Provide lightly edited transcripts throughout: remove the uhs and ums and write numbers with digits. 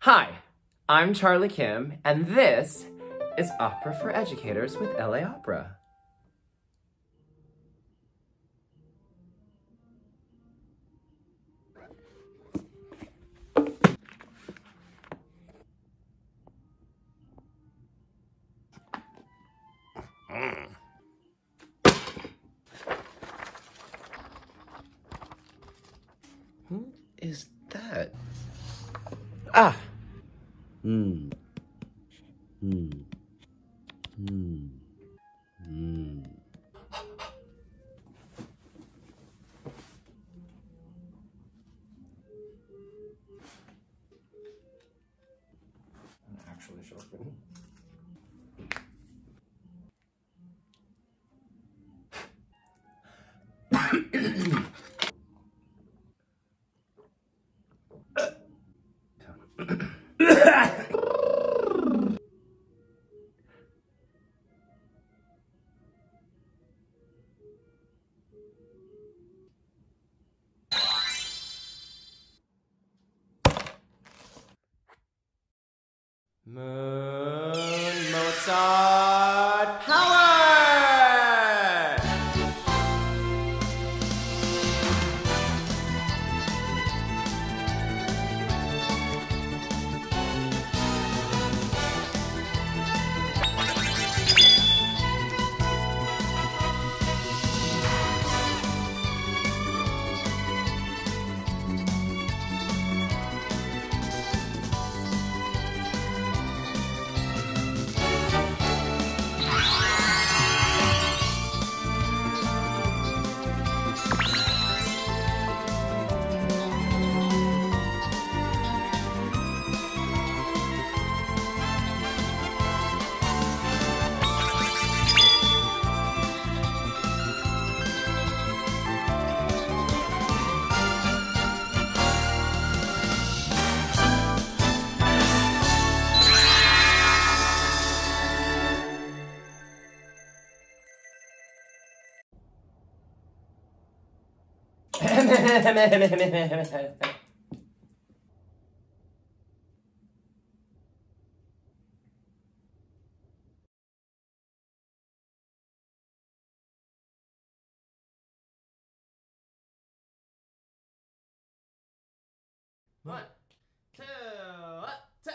Hi, I'm Charlie Kim, and this is Opera for Educators with LA Opera. Who is that? Ah! Actually sharpen. Mozart power! One, two, three.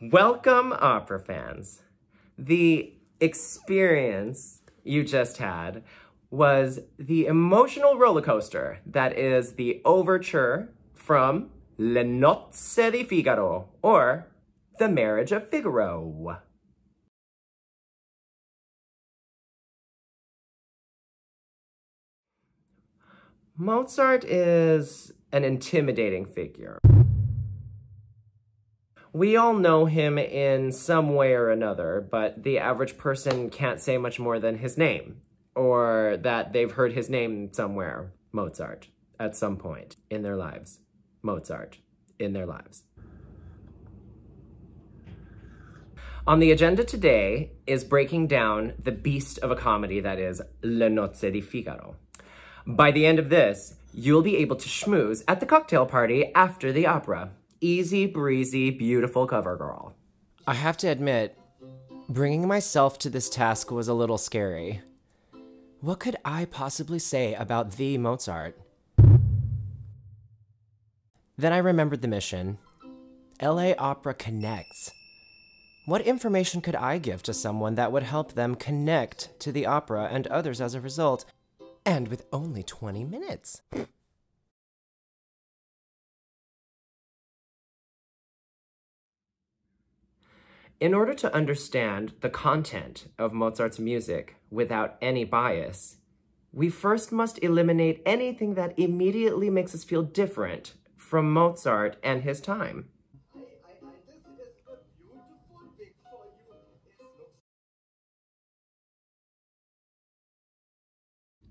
Welcome, opera fans. The experience you just had was the emotional roller coaster that is the Overture from Le Nozze di Figaro, or The Marriage of Figaro. Mozart is an intimidating figure. We all know him in some way or another, but the average person can't say much more than his name, or that they've heard his name somewhere, Mozart, at some point in their lives. Mozart, in their lives. On the agenda today is breaking down the beast of a comedy that is Le Nozze di Figaro. By the end of this, you'll be able to schmooze at the cocktail party after the opera. Easy breezy, beautiful cover girl. I have to admit, bringing myself to this task was a little scary. What could I possibly say about the Mozart? Then I remembered the mission. LA Opera connects. What information could I give to someone that would help them connect to the opera and others as a result, and with only 20 minutes? In order to understand the content of Mozart's music without any bias, we first must eliminate anything that immediately makes us feel different from Mozart and his time.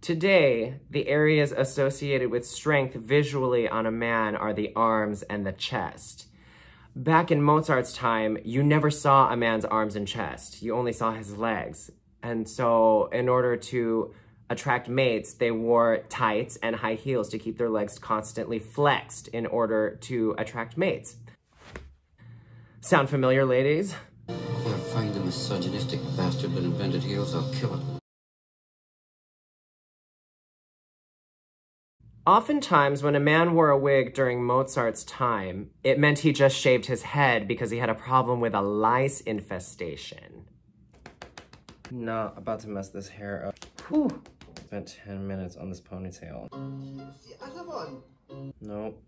Today, the areas associated with strength visually on a man are the arms and the chest. Back in Mozart's time, you never saw a man's arms and chest. You only saw his legs. And so in order to attract mates, they wore tights and high heels to keep their legs constantly flexed in order to attract mates. Sound familiar, ladies? If I find the misogynistic bastard that invented heels, I'll kill him. Oftentimes, when a man wore a wig during Mozart's time, it meant he just shaved his head because he had a problem with a lice infestation. No, about to mess this hair up. Whew. Spent 10 minutes on this ponytail. It's the other one. Nope.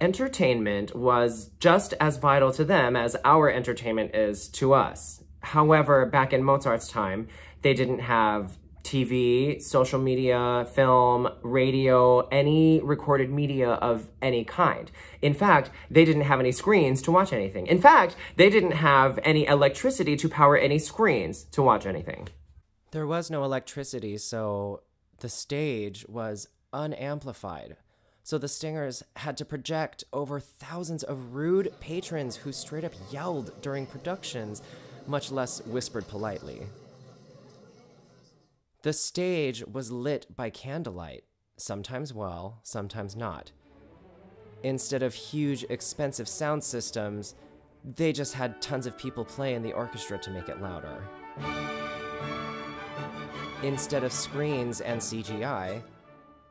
Entertainment was just as vital to them as our entertainment is to us. However, back in Mozart's time, they didn't have TV, social media, film, radio, any recorded media of any kind. In fact, they didn't have any screens to watch anything. In fact, they didn't have any electricity to power any screens to watch anything. There was no electricity, so the stage was unamplified. So the singers had to project over thousands of rude patrons who straight up yelled during productions, much less whispered politely. The stage was lit by candlelight, sometimes well, sometimes not. Instead of huge, expensive sound systems, they just had tons of people play in the orchestra to make it louder. Instead of screens and CGI,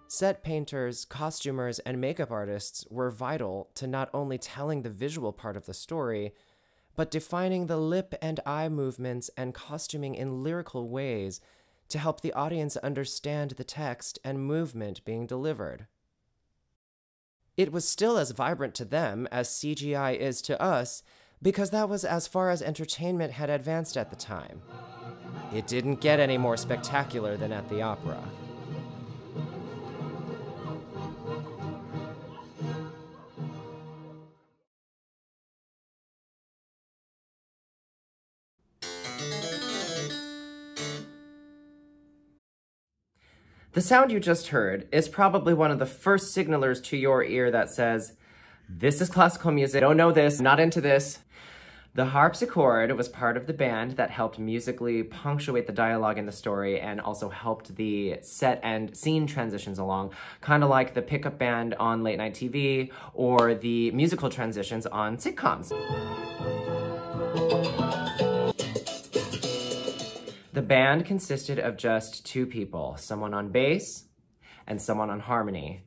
set painters, costumers, and makeup artists were vital to not only telling the visual part of the story, but defining the lip and eye movements and costuming in lyrical ways to help the audience understand the text and movement being delivered. It was still as vibrant to them as CGI is to us, because that was as far as entertainment had advanced at the time. It didn't get any more spectacular than at the opera. The sound you just heard is probably one of the first signalers to your ear that says, this is classical music, I don't know this, not into this. The harpsichord was part of the band that helped musically punctuate the dialogue in the story and also helped the set and scene transitions along, kind of like the pickup band on late night TV or the musical transitions on sitcoms. The band consisted of just two people, someone on bass and someone on harmony.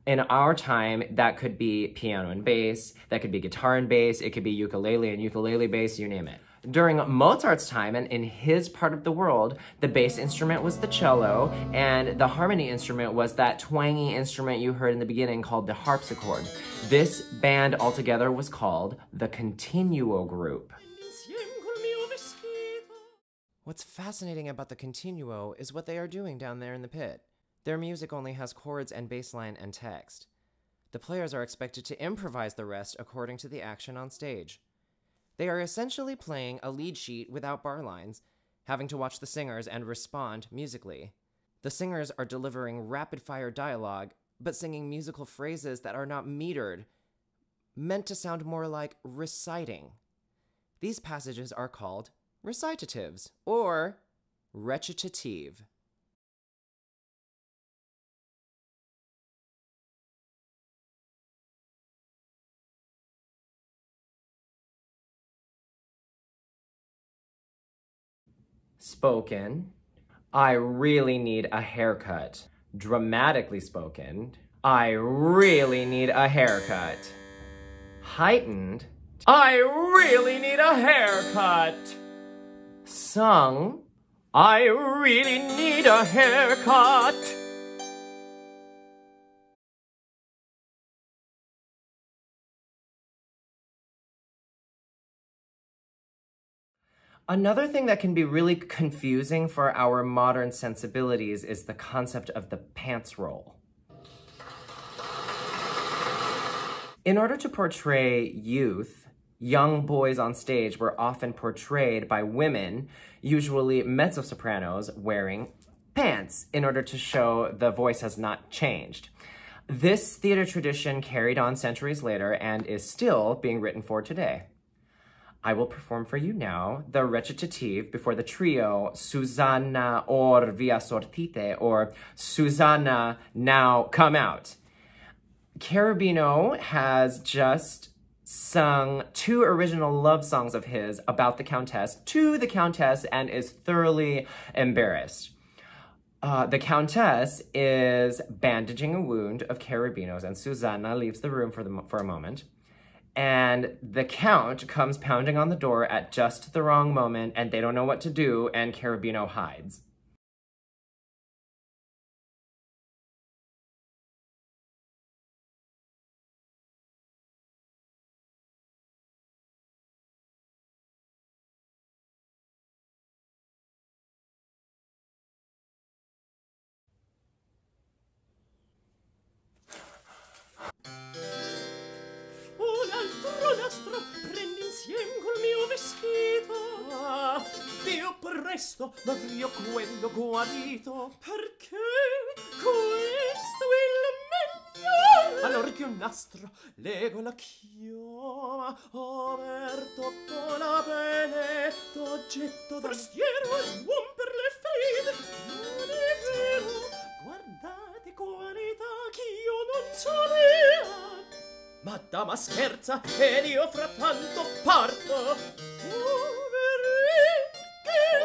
In our time, that could be piano and bass, that could be guitar and bass, it could be ukulele and ukulele bass, you name it. During Mozart's time and in his part of the world, the bass instrument was the cello, and the harmony instrument was that twangy instrument you heard in the beginning called the harpsichord. This band altogether was called the Continuo Group. What's fascinating about the Continuo is what they are doing down there in the pit. Their music only has chords and bass line and text. The players are expected to improvise the rest according to the action on stage. They are essentially playing a lead sheet without bar lines, having to watch the singers and respond musically. The singers are delivering rapid-fire dialogue, but singing musical phrases that are not metered, meant to sound more like reciting. These passages are called recitatives or recitative. Spoken, I really need a haircut. Dramatically spoken, I really need a haircut. Heightened, I really need a haircut. Sung, I really need a haircut. Another thing that can be really confusing for our modern sensibilities is the concept of the pants roll. In order to portray youth, young boys on stage were often portrayed by women, usually mezzo-sopranos, wearing pants in order to show the voice has not changed. This theater tradition carried on centuries later and is still being written for today. I will perform for you now the recitative before the trio Susanna or via sortie, or Susanna, now come out. Cherubino has just sung 2 original love songs of his about the Countess to the Countess and is thoroughly embarrassed. The Countess is bandaging a wound of Cherubino's, and Susanna leaves the room for a moment. And the Count comes pounding on the door at just the wrong moment, and they don't know what to do, and Cherubino hides. Prendi insieme col mio vestito. Ah, Dio presto d'avrò quello guarito. Perché questo è il meglio. All'orchio nastro lego la chioma, aperto la bene, d'oggetto forestiero e buon per le ferite. Non è vero, guardate qualità ch'io non sapea. Madama scherza ed io frattanto parto.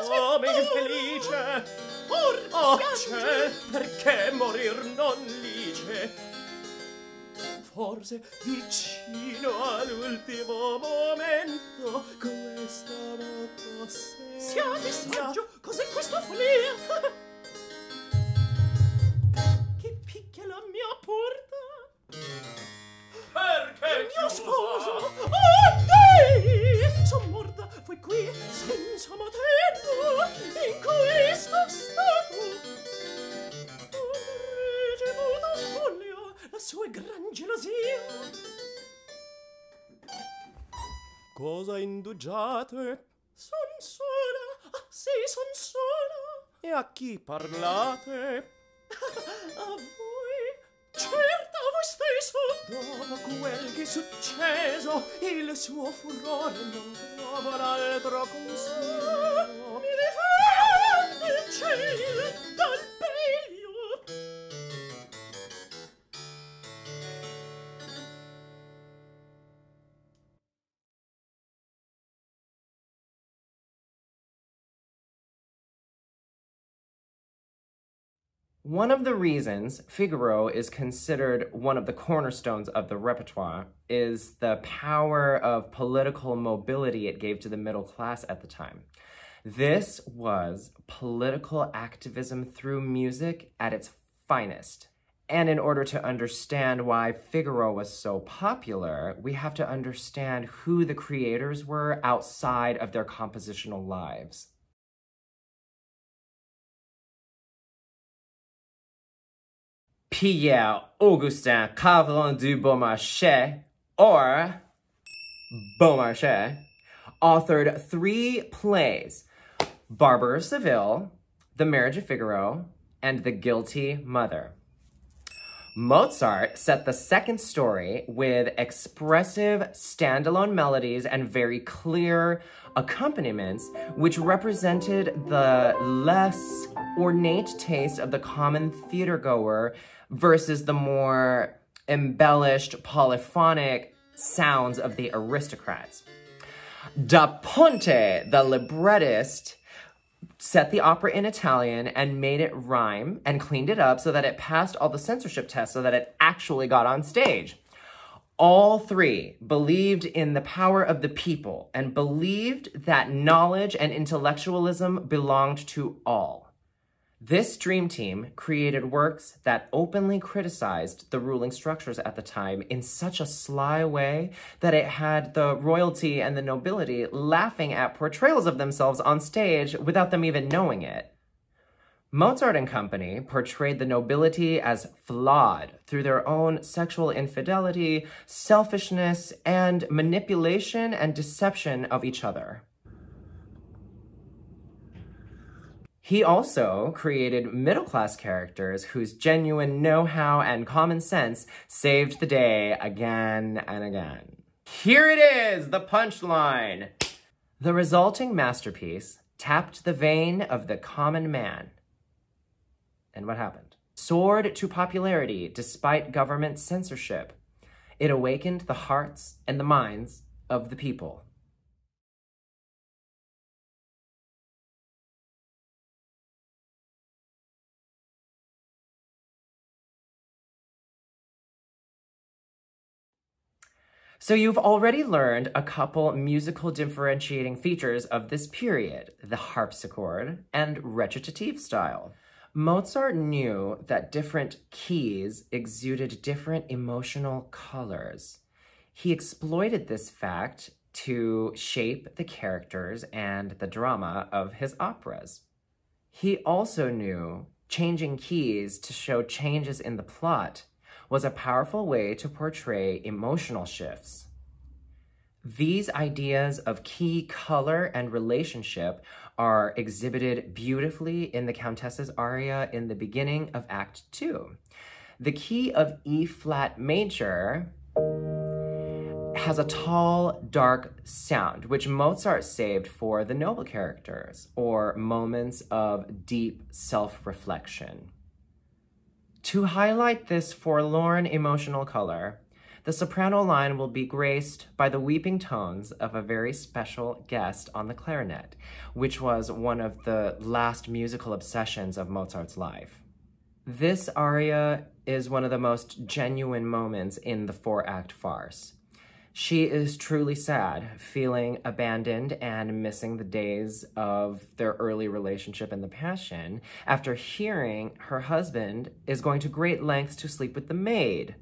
Oh, mi infelice, oh ciel, perché morir non lice? Forse vicino all'ultimo momento questa notte siate saggio, cos'è questa follia? Chi picchia la mia porta? Perché il mio sposo, oh Dei, son morta, fui qui senza motivo, in questo stato. Ho ricevuto follia, la sua gran gelosia. Cosa indugiate? Son sola, ah sì, son sola. E a chi parlate? A voi, certo a voi stesso. Dopo quel che è successo, il suo furore non trova l'altro consiglio. Mi difende il cielo dal periglio. One of the reasons Figaro is considered one of the cornerstones of the repertoire is the power of political mobility it gave to the middle class at the time. This was political activism through music at its finest. And in order to understand why Figaro was so popular, we have to understand who the creators were outside of their compositional lives. Pierre-Augustin Cavron du Beaumarchais, or Beaumarchais, authored 3 plays: Barber of Seville, The Marriage of Figaro, and The Guilty Mother. Mozart set the second story with expressive standalone melodies and very clear accompaniments, which represented the less ornate taste of the common theatergoer versus the more embellished polyphonic sounds of the aristocrats. Da Ponte, the librettist, set the opera in Italian and made it rhyme and cleaned it up so that it passed all the censorship tests so that it actually got on stage. All 3 believed in the power of the people and believed that knowledge and intellectualism belonged to all. This dream team created works that openly criticized the ruling structures at the time in such a sly way that it had the royalty and the nobility laughing at portrayals of themselves on stage without them even knowing it. Mozart and company portrayed the nobility as flawed through their own sexual infidelity, selfishness, and manipulation and deception of each other. He also created middle-class characters whose genuine know-how and common sense saved the day again and again. Here it is, the punchline! The resulting masterpiece tapped the vein of the common man. And what happened? Soared to popularity despite government censorship. It awakened the hearts and the minds of the people. So you've already learned a couple musical differentiating features of this period, the harpsichord and recitative style. Mozart knew that different keys exuded different emotional colors. He exploited this fact to shape the characters and the drama of his operas. He also knew changing keys to show changes in the plot was a powerful way to portray emotional shifts. These ideas of key, color, and relationship are exhibited beautifully in the Countess's aria in the beginning of Act 2. The key of E-flat major has a tall, dark sound, which Mozart saved for the noble characters, or moments of deep self-reflection. To highlight this forlorn emotional color, the soprano line will be graced by the weeping tones of a very special guest on the clarinet, which was one of the last musical obsessions of Mozart's life. This aria is one of the most genuine moments in the 4-act farce. She is truly sad, feeling abandoned and missing the days of their early relationship and the passion after hearing her husband is going to great lengths to sleep with the maid.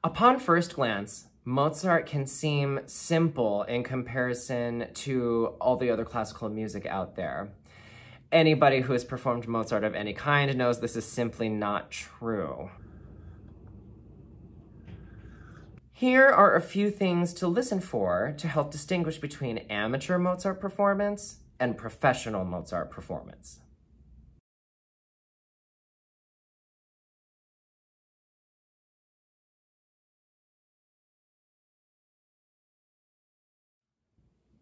Upon first glance, Mozart can seem simple in comparison to all the other classical music out there. Anybody who has performed Mozart of any kind knows this is simply not true. Here are a few things to listen for to help distinguish between amateur Mozart performance and professional Mozart performance.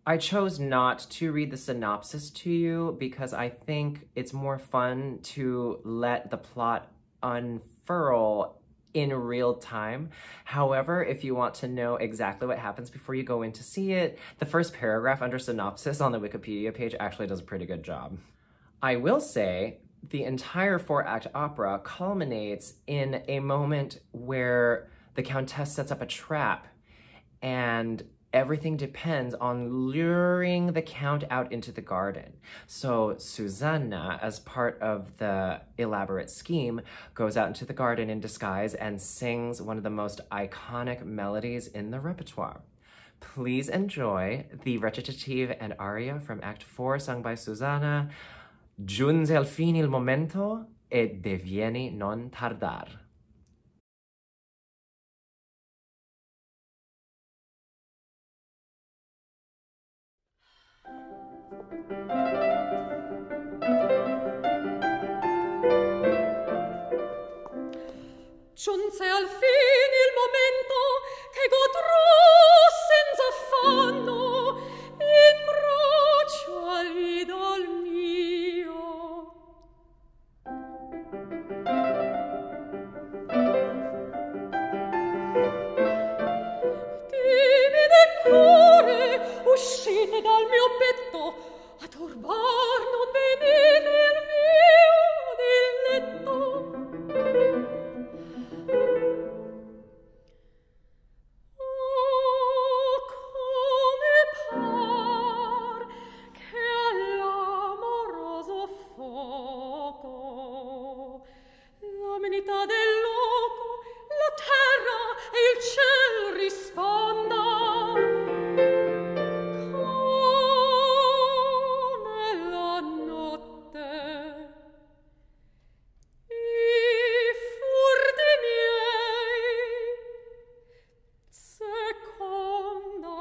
I chose not to read the synopsis to you because I think it's more fun to let the plot unfurl in real time. However, if you want to know exactly what happens before you go in to see it, the first paragraph under synopsis on the Wikipedia page actually does a pretty good job. I will say the entire 4-act opera culminates in a moment where the Countess sets up a trap, and everything depends on luring the Count out into the garden. So Susanna, as part of the elaborate scheme, goes out into the garden in disguise and sings one of the most iconic melodies in the repertoire. Please enjoy the recitative and aria from Act 4, sung by Susanna, Giunse al fine il momento e vieni, non tardar. Giunse al fine il momento che godrò senza affanno in braccio all'idol mio. Timide cuore uscite dal mio petto a turbar non venite il mio diletto. Del loco, la terra e il ciel risponda. Come la notte i furti miei seconda.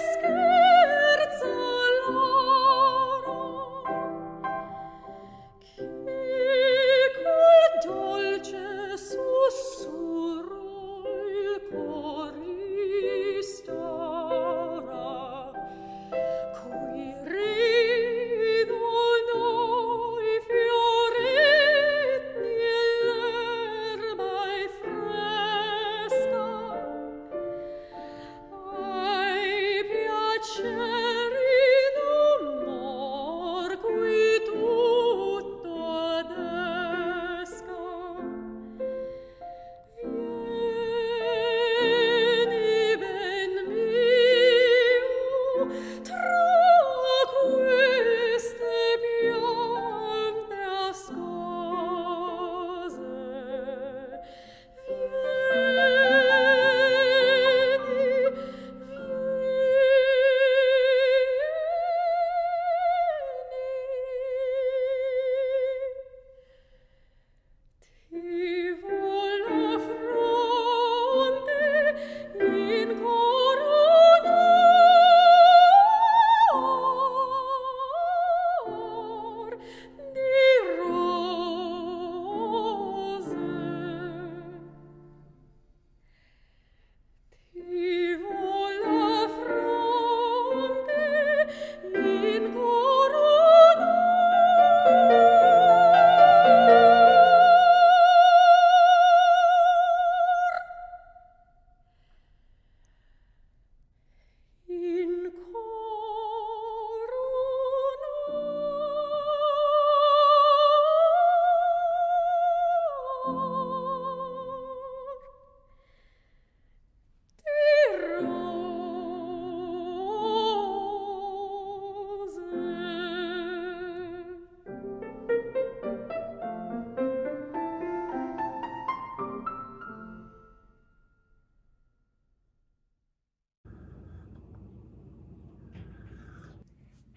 Scherza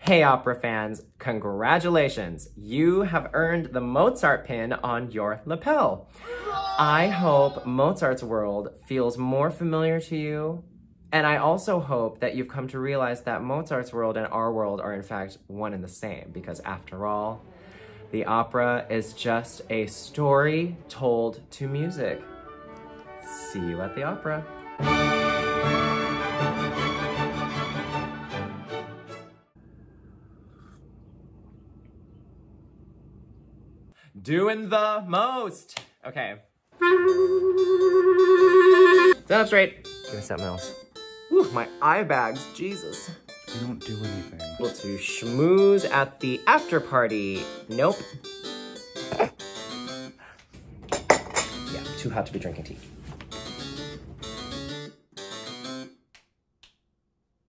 Hey opera fans, congratulations! You have earned the Mozart pin on your lapel. I hope Mozart's world feels more familiar to you, and I also hope that you've come to realize that Mozart's world and our world are in fact one and the same, because after all, the opera is just a story told to music. See you at the opera. Doing the most. Okay. That's right. Give me something else. Whew, my eye bags, Jesus. You don't do anything. Able to schmooze at the after party. Nope. Yeah, too hot to be drinking tea.